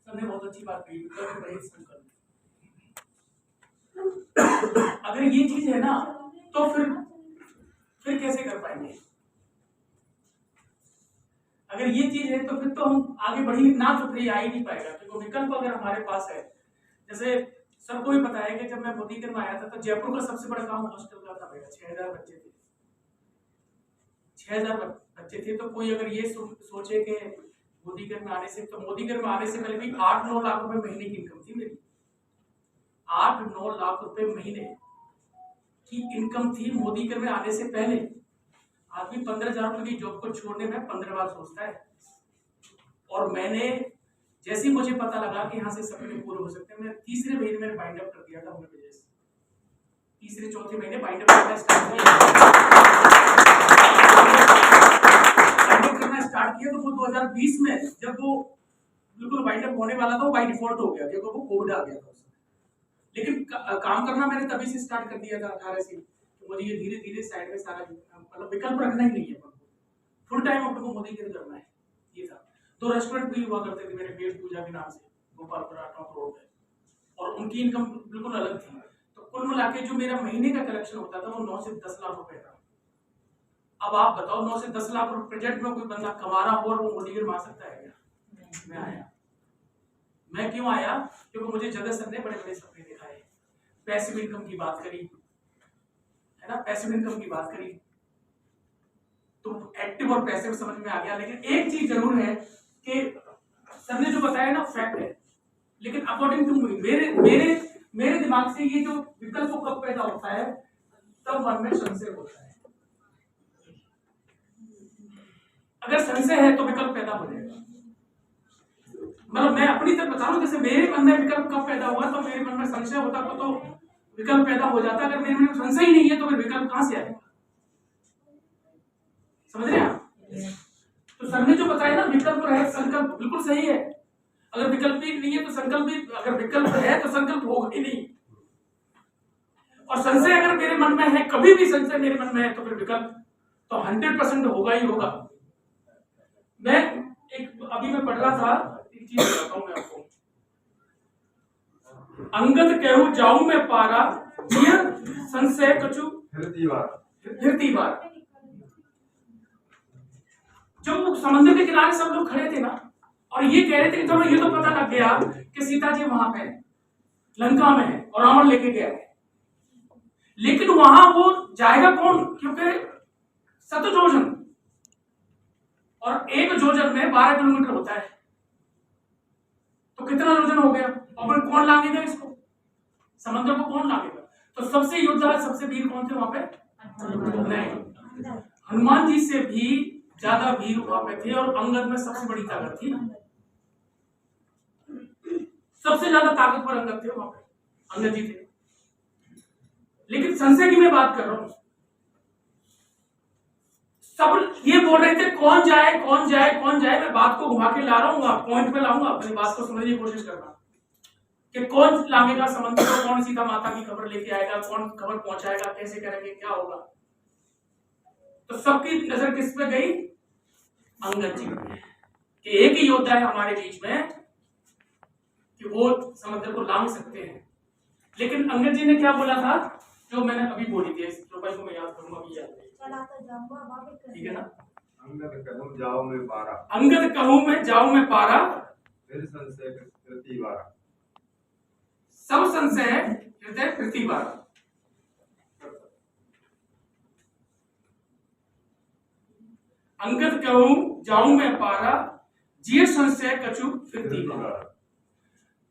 सबने बहुत अच्छी बात कही, अगर ये चीज है ना तो फिर कैसे कर पाएंगे? अगर ये चीज है तो फिर तो हम आगे बढ़ी ना, तो फिर आ ही नहीं पाएगा, क्योंकि विकल्प अगर हमारे पास है। जैसे सबको ही पता है कि जब मैं मोदीकर में आया था तो जयपुर का सबसे बड़ा काम हॉस्टल का था मेरा। 6000 बच्चे थे, 6000 बच्चे थे। तो कोई अगर ये सोचे कि मोदीकर में आने से, तो मोदीकर में आने से पहले भी 8-9 लाख रुपए महीने की इनकम थी मेरी। 8-9 लाख रुपए महीने की इनकम थी मोदीकर में आने से पहले। आदमी 15,000 रुपए की जॉब को छोड़ने में 15 बार सोचता है। और मैंने जैसे ही मुझे पता लगा कि यहाँ से सपने पूरे हो सकते हैं, मैं तीसरे महीने में बाइंड अप कर दिया था अपने बिजनेस। तीसरे चौथे महीने बाइंड अप करना स्टार्ट किया तो वो 2020 में जब वो बिल्कुल बाइंड अप होने वाला था, वो बाई डिफॉल्ट हो गया क्योंकि वो कोविड आ गया था उसमें। लेकिन काम करना मैंने तभी से स्टार्ट कर दिया था 18 से। तो मुझे ये धीरे धीरे साइड में सारा मतलब विकल्प रखना ही नहीं है, फुल टाइम अपने को मोदीकर करना है, ये था। तो रेस्टोरेंट भी हुआ करते थे मेरे, पेट पूजा के नाम से, गोपालपुरा टॉप रोड पे, और उनकी इनकम बिल्कुल अलग थी। तो कुल मिला के जो मेरा महीने का कलेक्शन होता था वो 9 से 10 लाख रुपए था। अब आप बताओ 9 से 10 लाख रुपए प्रेजेंट में कोई बंदा कमा रहा हो और वो मोदीकर में आ सकता है क्या? मैं आया। मैं क्यों आया? क्योंकि मुझे जगह सर ने बड़े बड़े सपने दिखाए, पैसिव इनकम की बात करी है ना, पैसिव इनकम की बात करी, तो एक्टिव और पैसिव समझ में आ गया। लेकिन एक चीज जरूर है कि सर ने जो बताया ना फैक्ट है, लेकिन अकॉर्डिंग टू मेरे दिमाग से ये जो विकल्प कब पैदा होता है, तब मन में संशय होता है। अगर संशय है तो विकल्प पैदा हो जाएगा। मतलब मैं अपनी तरफ बता रहा हूं, जैसे मेरे मन में विकल्प कब पैदा हुआ, तो मेरे मन में संशय होता तो विकल्प पैदा हो जाता। अगर मेरे मन में संशय ही नहीं है तो फिर विकल्प कहां से आएगा? समझ रहे हैं आप? तो सर ने जो बताया ना, विकल्प रहे संकल्प, बिल्कुल सही है। अगर विकल्प ही नहीं है तो संकल्प भी, अगर विकल्प है तो संकल्प होगा ही नहीं। और संशय अगर मेरे मन में है, कभी भी संशय मेरे मन में है, तो फिर विकल्प तो 100% होगा ही होगा। मैं अभी मैं पढ़ रहा था, एक चीज बताता हूं मैं आपको। अंगद कहूं जाऊं मैं पारा, जिया संशय कछु फिरती बार। जब समुद्र के किनारे सब लोग खड़े थे ना, और ये कह रहे थे कि चलो ये तो पता लग गया कि सीता जी वहां पे लंका में है और रावण लेके गया है, लेकिन वहां वो जाएगा कौन? क्योंकि 7 योजन और 1 योजन में 12 किलोमीटर होता है, तो कितना योजन हो गया? और फिर कौन लांगेगा इसको? समुद्र को कौन लांगेगा? तो सबसे योद्धा, सबसे वीर कौन थे वहां पे? नहीं, हनुमान जी से भी ज्यादा वीर वहां पे थे, और अंगद में सबसे बड़ी ताकत थी। सबसे ज्यादा ताकतवर अंगद थे वहां पे, अंगद जी थे। लेकिन संशय की मैं बात कर रहा हूं, सब ये बोल रहे थे कौन जाए कौन जाए कौन जाए। मैं बात को घुमा के ला रहा हूं, पॉइंट पे लाऊंगा, अपनी बात को समझने की कोशिश करना कि कौन लाएगा समुद्र को, कौन सीता माता की खबर लेके आएगा, कौन खबर पहुंचाएगा, कैसे करेंगे, क्या होगा। तो सबकी नजर किस पे गई? अंगद जी पे, कि एक ही योद्धा है हमारे बीच में कि वो समुद्र को लांग सकते हैं। लेकिन अंगद जी ने क्या बोला था, जो मैंने अभी बोली थी, इस प्रोफाइल को मैं याद करूंगा, अभी याद ठीक है ना। अंगद कहूं जाऊं मैं पारा, अंगद कहूं मैं जाऊं मैं पारा, फिर संशय फिरती बारा, सब संशय हृदय फिरती बारा। अंगद कहूं जाऊं मैं पारा, जिय संशय कछु फिरती बारा।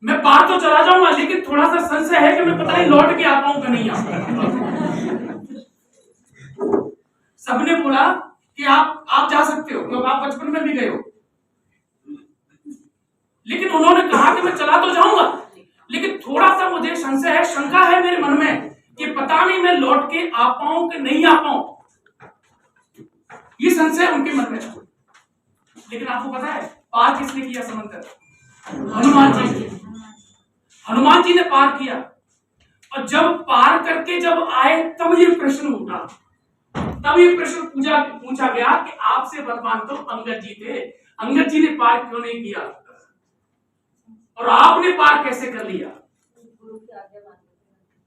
मैं पार तो चला जाऊंगा, लेकिन थोड़ा सा संशय है कि मैं पता नहीं लौट के आ पाऊंगा नहीं आ पाऊंगा। सबने बोला कि आप जा सकते हो, क्योंकि आप बचपन में भी गए हो। लेकिन उन्होंने कहा कि मैं चला तो जाऊंगा, लेकिन थोड़ा सा मुझे संशय है, शंका है मेरे मन में कि पता नहीं मैं लौट के आ पाऊं कि नहीं आ पाऊं। ये संशय उनके मन में था। लेकिन आपको पता है पार किसने किया समुद्र? हनुमान जी ने। हनुमान जी ने पार किया, और जब पार करके जब आए तब ये प्रश्न उठा, तब ये प्रश्न पूछा गया कि आपसे बलवान तो अंगद जी थे, अंगद जी ने पार क्यों नहीं किया? और आपने पार कैसे कर लिया?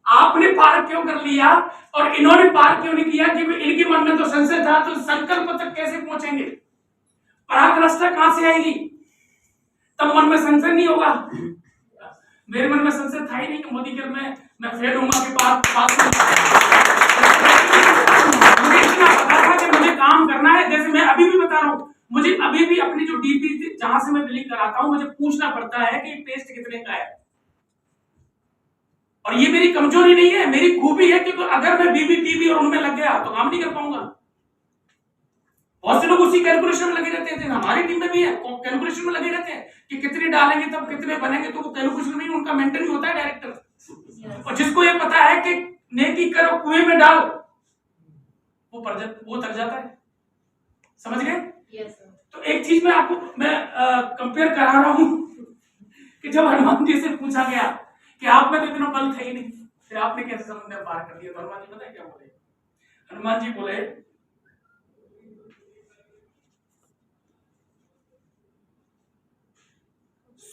आपने पार क्यों कर लिया और इन्होंने पार क्यों नहीं किया? क्योंकि इनके मन में तो संशय था, तो संकल्प तक कैसे पहुंचेंगे? पराकाष्ठा कहां से आएगी? तब मन में संशय नहीं होगा। मेरे मन में संशय था ही नहीं कि मोदी के मैं फेल होऊंगा के पास मुझे इतना पता था कि मुझे काम करना है। जैसे मैं अभी भी बता रहा हूँ, मुझे अभी भी अपनी जो डीपी जहां से मैं बिलिंग कराता हूं, मुझे पूछना पड़ता है कि पेस्ट कितने का है। और ये मेरी कमजोरी नहीं है, मेरी खूबी है, क्योंकि अगर मैं बीबी टीबी और उनमें लग गया तो काम नहीं कर पाऊंगा। बहुत से लोग उसी कैलकुलेशन में लगे रहते हैं, हमारी टीम में भी है, कैलकुलेशन में लगे रहते हैं कि कितने डालेंगे तब कितने बनेंगे, तो वो कैलकुलेशन में उनका मेंटेन होता है डायरेक्टर। और जिसको ये पता है कि नेकी करो कुएं में डाल, वो तर जाता है। समझ गए? तो एक चीज मैं आपको कंपेयर करा रहा हूं कि जब हनुमान जी से पूछा गया कि आप में तो इतना बल था ही नहीं, फिर आपने कैसे समुद्र पार कर दिया? तो हनुमान जी पता है क्या बोले? हनुमान जी बोले,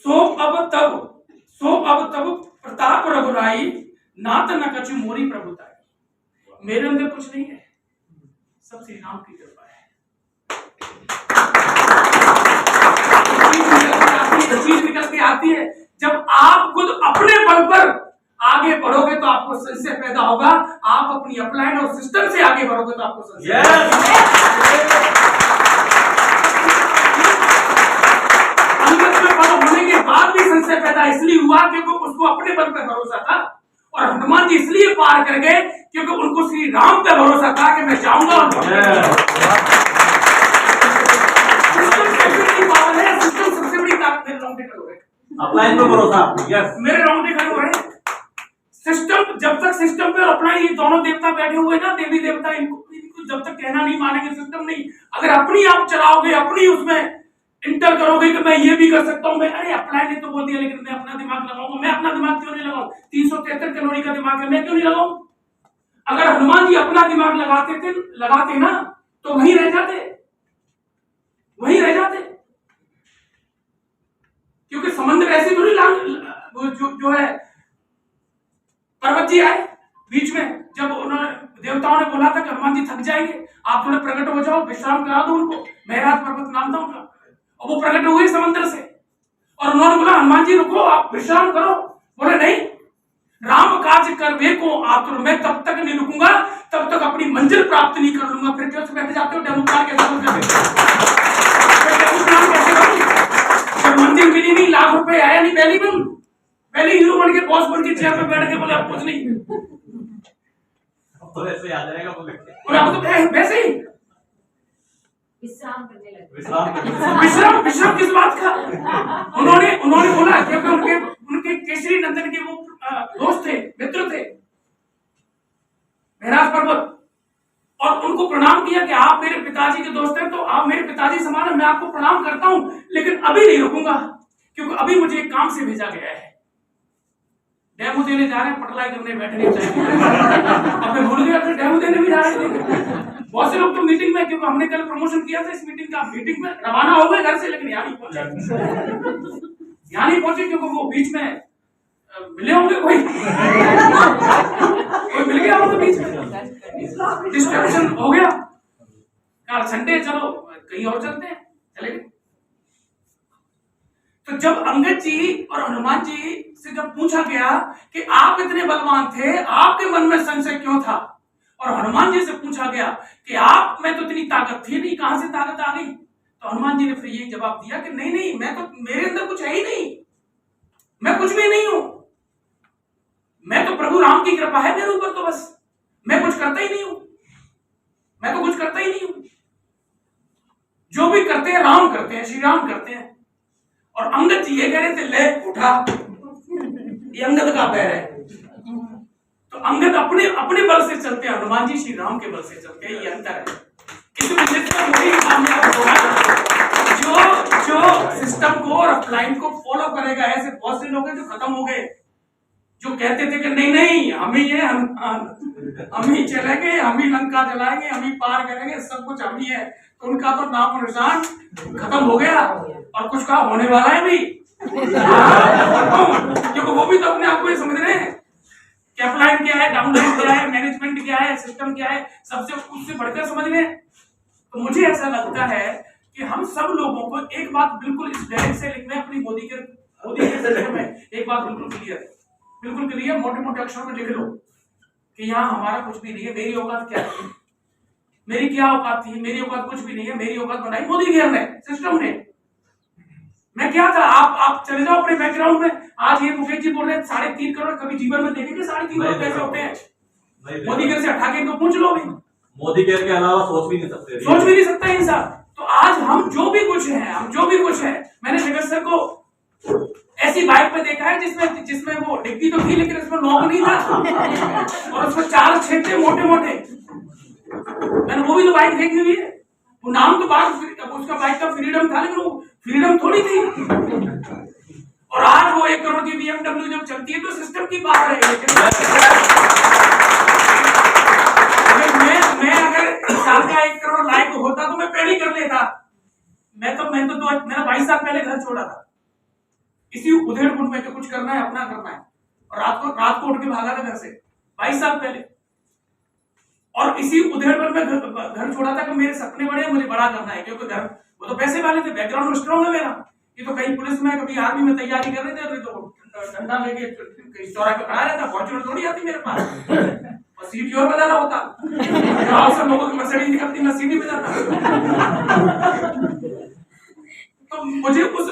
सो अब तब प्रताप रघुराई, नात न कछु मोरी प्रभुताई। मेरे अंदर कुछ नहीं है, सब श्री राम की कृपा है। चीज निकल के आती है जब आप खुद अपने बल पर आगे बढ़ोगे तो आपको संशय पैदा होगा। आप अपनी अपलाइन और सिस्टम से आगे बढ़ोगे तो आपको संशय अंगत में बल होने के बाद भी संशय पैदा इसलिए हुआ क्योंकि उसको अपने बल पर भरोसा था। और हनुमान जी इसलिए पार कर गए क्योंकि उनको श्री राम पे भरोसा था कि मैं जाऊंगा और सिस्टम सबसे बड़ी ताकत मेरे राउंडे खड़े हो रहे, अपलाइन पे भरोसा। यस, मेरे राउंडे खड़े हो रहे। सिस्टम, जब तक सिस्टम पे और अपलाइन, ये दोनों देवता बैठे हुए ना, देवी देवता, इनको जब तक कहना नहीं मानेंगे सिस्टम नहीं। अगर अपनी आप चलाओगे, अपनी उसमें इंटर करोगे कि मैं ये भी कर सकता हूं, मैं अरे अपलाइन ने तो बोल दिया लेकिन मैं अपना दिमाग लगाऊंगा। मैं अपना दिमाग क्यों नहीं लगाऊं? 373 कैलोरी का दिमाग है, मैं क्यों नहीं लगाऊं? अगर हनुमान जी अपना दिमाग लगाते ना तो वहीं रह जाते, क्योंकि समंदर ऐसे थोड़ी जो है। पर्वत जी आए बीच में, जब उन्होंने देवताओं ने बोला था कि हनुमान जी थक जाएंगे, आप थोड़े प्रकट हो जाओ, विश्राम करा दो उनको। महराज पर्वत नाम था उनका, और वो प्रकट हुए समंदर से। और उन्होंने बोला हनुमान जी रुको, आप विश्राम करो। बोले नहीं, राम काज कर वे को आतुर, मैं तब तक नहीं रुकूंगा तब तक अपनी मंजिल प्राप्त नहीं कर लूंगा। फिर क्यों बैठ जाते हो? डेमोक्राट जब मंजिल मिली नहीं, लाख रुपए आया नहीं, पहले हीरो बन के बॉस बन के चेयर पे बैठ के बोले अब कुछ नहीं, तो ऐसे याद आएगा बोले, और अब तो वैसे ही विश्राम करने लगे। विश्राम किस बात का? उन्होंने बोला क्योंकि उनके केसरी नंदन के वो दोस्त थे, मित्र थे, महराज पर्वत, और उनको प्रणाम किया कि आप मेरे पिताजी के दोस्त हैं, तो आप मेरे पिताजी समान है, मैं आपको प्रणाम करता हूं, लेकिन अभी नहीं रुकूंगा क्योंकि अभी मुझे एक काम से भेजा गया है। डेमो देने जा रहे हैं, पटलाई करने बैठने अब मैं भूल गया फिर डेमो देने भी जा रहे थे। बहुत से लोग तो मीटिंग में, क्योंकि हमने कल प्रमोशन किया था इस मीटिंग का, मीटिंग में रवाना हो गए घर से, लेकिन यहाँ नहीं पहुंचे क्योंकि वो बीच में मिले होंगे, कोई मिल गया होगा बीच में, डिस्ट्रैक्शन हो गया। कल संडे, चलो कहीं और चलते हैं, चले गए। तो जब अंगद जी और हनुमान जी से जब पूछा गया कि आप इतने बलवान थे, आपके मन में संशय क्यों था, और हनुमान जी से पूछा गया कि आप में तो इतनी ताकत थी नहीं, कहां से ताकत आ गई, तो हनुमान जी ने फिर ये जवाब दिया कि नहीं, मैं तो, मेरे अंदर कुछ है ही नहीं, मैं कुछ भी नहीं हूं, मैं तो प्रभु राम की कृपा है मेरे ऊपर, तो बस मैं कुछ करता ही नहीं हूं, मैं तो कुछ करता ही नहीं हूं, जो भी करते हैं राम करते हैं, श्री राम करते हैं। और अंगद जी ये कह रहे थे, ले उठा, ये अंगद का पैर है। तो अंगद अपने बल से चलते हैं, हनुमान जी श्री राम के बल से चलते हैं, ये अंतर है। इस वजह से वही कामयाब होगा जो सिस्टम को और अपलाइन को फॉलो करेगा। ऐसे बहुत से लोग हैं जो खत्म हो गए, जो कहते थे कि नहीं हम ही चलेंगे, हम ही लंका जलाएंगे, हम ही पार करेंगे, सब कुछ हम ही है, तो उनका तो नाम और निशान खत्म हो गया, और कुछ का होने वाला है भी। क्योंकि वो भी तो अपने आप को ये समझ रहे हैं कि अपलाइन क्या है, डाउनलाइन क्या है, मैनेजमेंट क्या है, सिस्टम क्या है, सबसे उससे बढ़कर समझ रहे हैं। तो मुझे ऐसा लगता है कि हम सब लोगों को एक बात बिल्कुल इस डायरेक्ट से लिखना है अपनी मोदी के सिस्टम में, एक बात बिल्कुल क्लियर मोटे मोटे अक्षरों में लिख लो कि यहाँ हमारा कुछ भी नहीं है। मेरी औकात क्या है, मेरी क्या औकात थी, मेरी औकात कुछ भी नहीं है। मेरी औकात बनाई मोदी केयर ने, सिस्टम ने। मैं क्या था, आप चले जाओ अपने बैकग्राउंड में। आज ये मुकेश जी बोल रहे हैं 3.5 करोड़, कभी जीवन में देखेंगे 3.5 करोड़ पैसे होते हैं? मोदी केयर से हटा के इनको पूछ लो भी। मोदी केयर के अलावा सोच भी नहीं सकता इंसान। तो आज हम जो भी कुछ है, मैंने जगत सर को ऐसी बाइक पे देखा है जिसमें वो डिग्गी तो थी लेकिन उसमें नॉक नहीं था और उसमें 4 छेद थे मोटे मोटे। मैंने वो भी तो बाइक देखी हुई है। वो नाम तो उसका बाइक का फ्रीडम था, लेकिन वो फ्रीडम थोड़ी थी। और आज वो 1 करोड़ की BMW जब चलती है तो सिस्टम की बात है। मैं अगर साल का 1 करोड़ लाइक होता तो मैं पहले कर लेता। मैंने 22 साल पहले घर छोड़ा था इसी उधेड़पुर में, कुछ करना है अपना करना है, और रात को उठ के भागा था घर से 22 साल पहले। और इसी उधेड़पुर में घर छोड़ा था कि मेरे सपने बड़े हैं, मुझे बड़ा करना है। क्योंकि घर वो तो पैसे वाले थे, बैकग्राउंड स्ट्रॉन्ग है मेरा। ये तो कहीं पुलिस में, कभी आर्मी में तैयारी कर रहे थे, तो डंडा लेके कहीं चौराहे पे खड़ा रहता। फॉर्च्यूनर थोड़ी आती मेरे पास, और सीट और बजा रहा होता। सब लोगों की मर्सिडीज निकलती, मैं सीटी पे जाता। तो मुझे उस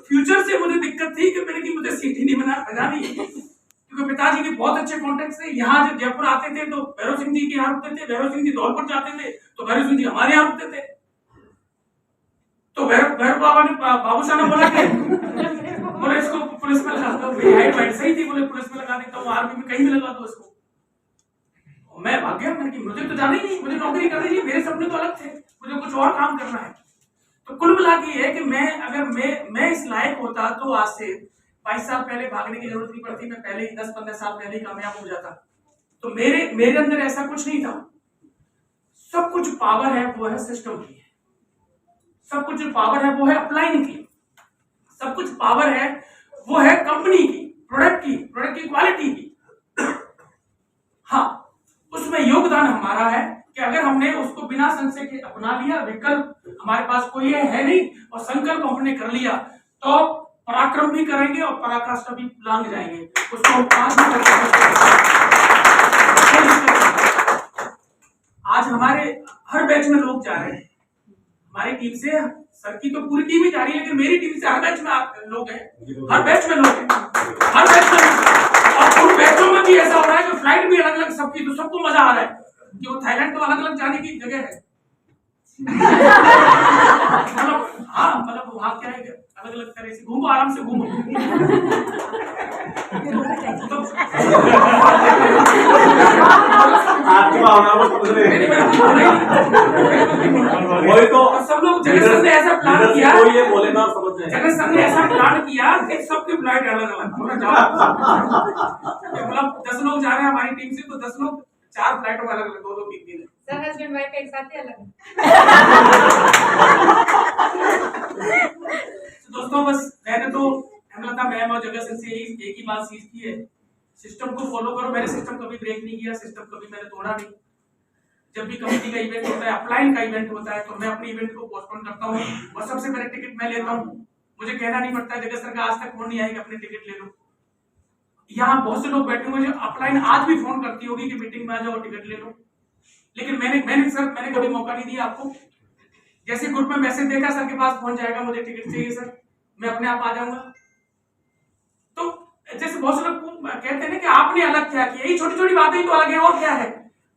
फ्यूचर से मुझे दिक्कत थी कि मुझे सीटी नहीं बजानी, क्योंकि पिताजी के बहुत अच्छे कॉन्टेक्ट थे। यहाँ जब जयपुर आते थे तो भैरव सिंह जी के यहाँ रुकते थे, भैरव सिंह जी धौलपुर जाते थे तो भैरव सिंह जी हमारे यहाँ रुकते थे। तो भैरव बाबा ने, बाबूशाह ने बोला कि बोले इसको पुलिस में लगा दो। मेरी हाइट सही थी, बोले पुलिस में लगा देता हूँ, आर्मी में कहीं भी लगा दो इसको। मैं भाग गया। मैंने मुझे तो जाना ही नहीं, मुझे नौकरी करनी नहीं, मेरे सपने तो अलग थे, मुझे कुछ और काम करना है। तो कुल मिला के ये है कि मैं इस लायक होता तो आज से 22 साल पहले भागने की जरूरत नहीं पड़ती। मैं पहले ही 10-15 साल पहले ही कामयाब हो जाता। तो मेरे अंदर ऐसा कुछ नहीं था। सब कुछ पावर है वो है सिस्टम की, सब कुछ जो पावर है वो है अपलाइन की, सब कुछ पावर है वो है कंपनी की, प्रोडक्ट की क्वालिटी की। हाँ, उसमें योगदान हमारा है कि अगर हमने उसको बिना संशय के अपना लिया, विकल्प हमारे पास कोई है नहीं, और संकल्प हमने कर लिया तो पराक्रम भी करेंगे और पराकाष्ठा भी लांग जाएंगे। उसको हम आज भी करते हैं। आज हमारे हर बैच में लोग जा रहे हैं, हमारी टीम से, सर की तो पूरी टीम ही जा रही है, लेकिन मेरी टीम से हर बैच में लोग हैं, हर बैच में लोग हैं, हर बैच में। और उन बैचों में भी ऐसा हो रहा है कि फ्लाइट भी अलग अलग सबकी, तो सबको मजा आ रहा है कि वो थाईलैंड तो अलग अलग जाने की जगह है। मतलब वहां क्या है, अलग अलग तरह से घूमो, आराम से घूमो। आपकी भावना को समझ रहे हैं। वही तो सब लोग जगत सर ने ऐसा प्लान किया, कोई ये बोले ना समझ जाए। जगत सर ने ऐसा प्लान किया कि सबके फ्लाइट अलग अलग। मतलब 10 लोग जा रहे हैं हमारी टीम से, तो 10 लोग 4 फ्लाइटों में अलग अलग, 2-2 3-3 है। सर हस्बैंड वाइफ एक साथ ही अलग। दोस्तों बस मैंने तो हेमलता मैम और जगत सर से एक ही बात सीख की है, सिस्टम को फॉलो करो। मैंने सिस्टम कभी ब्रेक नहीं किया, सिस्टम कभी मैंने तोड़ा नहीं। जब भी कमेटी का इवेंट होता है, अपलाइन का इवेंट होता है, तो मैं अपने इवेंट को पोस्टपोन करता हूँ और सबसे पहले टिकट मैं लेता हूँ। मुझे कहना नहीं पड़ता, जगत सर का आज तक फोन नहीं आया कि अपने टिकट ले लो। यहाँ बहुत से लोग बैठे हुए, अपलाइन आज भी फोन करती होगी कि मीटिंग में आ जाओ, टिकट ले लो। लेकिन मैंने कभी मौका नहीं दिया आपको। जैसे ग्रुप में मैसेज देखा, सर के पास पहुंच जाएगा, मुझे टिकट चाहिए सर, मैं अपने आप आ जाऊंगा। तो जैसे बहुत से लोग कहते हैं ना कि आपने अलग क्या किया, ये छोटी छोटी बातें ही तो अलग है, और क्या है।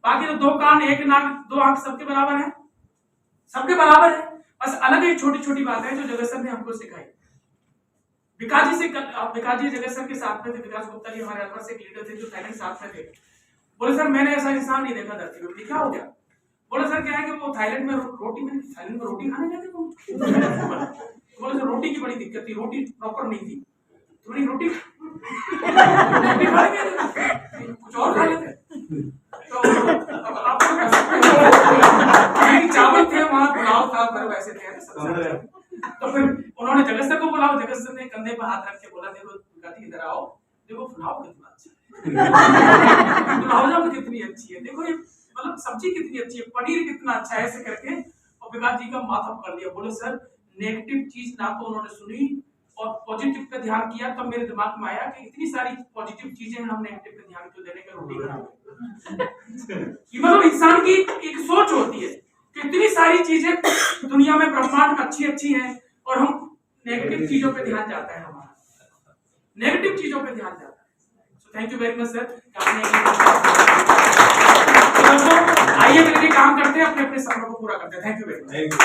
बाकी तो 2 कान 1 नाक 2 आंख सबके बराबर है, सबके बराबर है। बस अलग एक छोटी छोटी बात है जो जगत सर ने हमको सिखाई। विकास जी जगत सर के साथ में थे, विकास गुप्ता जी हमारे अल्फा से एक लीडर थे जो थाईलैंड साथ में थे। बोले सर मैंने ऐसा इंसान नहीं देखा धरती पे, क्या हो गया? बोले सर क्या है कि वो थाईलैंड में रोटी खाने गए थे तुम? बोले सर रोटी की बड़ी दिक्कत थी, रोटी प्रॉपर नहीं थी, थोड़ी रोटी खाने गए थे, कुछ और खा लेते। तो चावल थे वहाँ, पुलाव था, पर वैसे थे। तो फिर उन्होंने जगत सर को बुलाओ, जगत सर ने कंधे पर हाथ रख के बोला देखो गाती इधर आओ, देखो पुलाव कितना अच्छा है, गुलाब जामुन कितनी अच्छी है, देखो ये मतलब सब्जी कितनी अच्छी है, पनीर कितना अच्छा है, ऐसे करके और विकास जी का माथा पकड़ लिया। बोले सर नेगेटिव चीज ना तो उन्होंने सुनी और पॉजिटिव पे ध्यान किया, तब मेरे दिमाग में आया कि इतनी सारी पॉजिटिव चीजें हम नेगेटिव पे ध्यान क्यों देने का, रोटी खराब ये मतलब इंसान की एक सोच होती है कि इतनी सारी चीजें दुनिया में ब्रह्मांड में अच्छी अच्छी हैं और हम नेगेटिव चीजों पे ध्यान जाता है, हमारा नेगेटिव चीजों पे ध्यान जाता है। So thank you very much sir, आइए मिलकर काम करते हैं, अपने अपने सपनों को पूरा करते हैं। Thank you very much.